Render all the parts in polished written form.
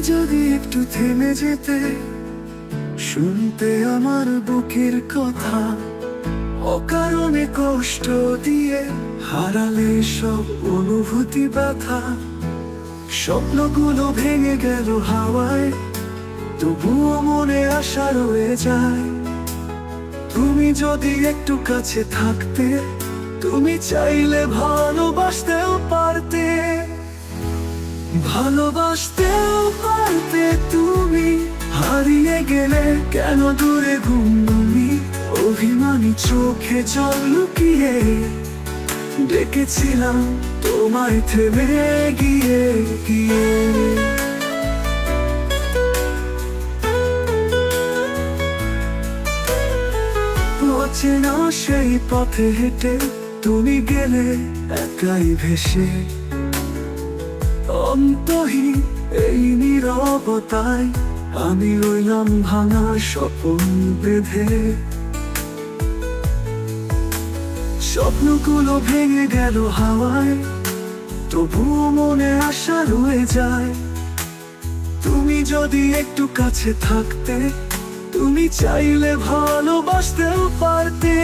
যদি একটু থেমে যেতে, শুনতে আমার বুকের কথা, অকারণে কষ্ট দিয়ে হারালে সব অনুভূতি ব্যথা। স্বপ্নগুলো ভেঙে গেল হাওয়ায়, তবুও মনে আশা রয়ে যায়। তুমি যদি একটু কাছে থাকতে, তুমি চাইলে ভালোবাসতেও পারতে, ভালোবাসতেও পারতে তুমি। হারিয়ে গেলে কেন দূরে ঘুমঘুমি, অভিমানী চোখে জল লুকিয়ে ডেকেছিলাম তোমায় থেমে গিয়ে গিয়ে। অচেনা সেই পথে হেঁটে তুমি গেলে একাই ভেসে, অন্তহীন এই নীরবতায় আমি রইলাম ভাঙা স্বপ্ন বেঁধে। স্বপ্নগুলো ভেঙে গেল হাওয়ায়, তবুও মনে আশা রয়ে যায়। তুমি যদি একটু কাছে থাকতে, তুমি চাইলে ভালোবাসতেও পারতে,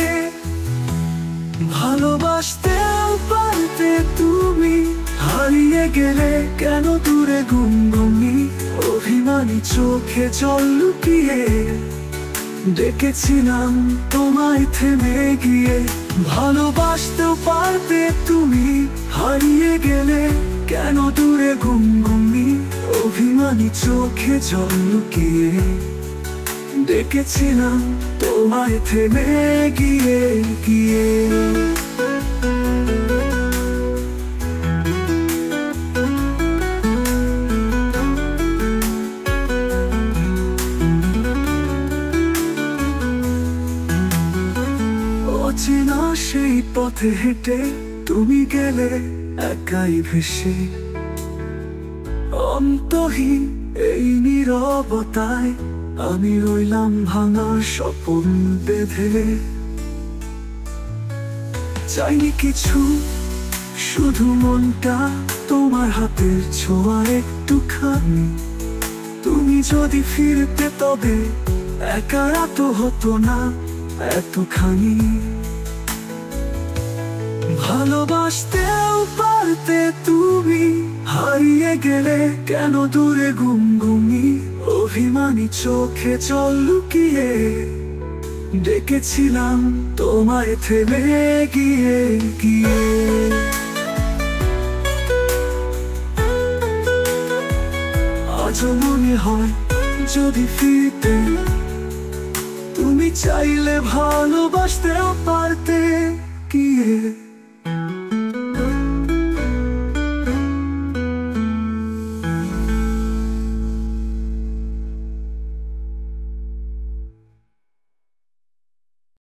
ভালোবাসতেও পারতে তুমি। হারিয়ে গেলে কেন দূরে ঘুমঘুমি, অভিমানী চোখে জল লুকিয়ে ডেকেছিলাম তোমায় থেমে গিয়ে। ভালোবাসতেও পারতে তুমি, হারিয়ে গেলে কেন দূরে ঘুমঘুমি, অভিমানী চোখে জল লুকিয়ে ডেকেছিলাম তোমায় থেমে গিয়ে গিয়ে। অচেনা সেই পথে হেঁটে তুমি গেলে একাই ভেসে, অন্তহীন এই নীরবতায় আমি রইলাম ভাঙা স্বপ্ন বেঁধে। চাইনি কিছু, শুধু মনটা তোমার হাতের ছোঁয়া একটুখানি। তুমি যদি ফিরতে তবে একা রাত হতো না এতখানি। ভালোবাসতেও পারতে তুমি, হারিয়ে গেলে কেন দূরে ঘুমঘুমি, অভিমানী চোখে জল লুকিয়ে ডেকেছিলাম তোমায় থেমে গিয়ে গিয়ে। আজও মনে হয় যদি ফিরতে, তুমি চাইলে ভালোবাসতেও পারতে গিয়ে।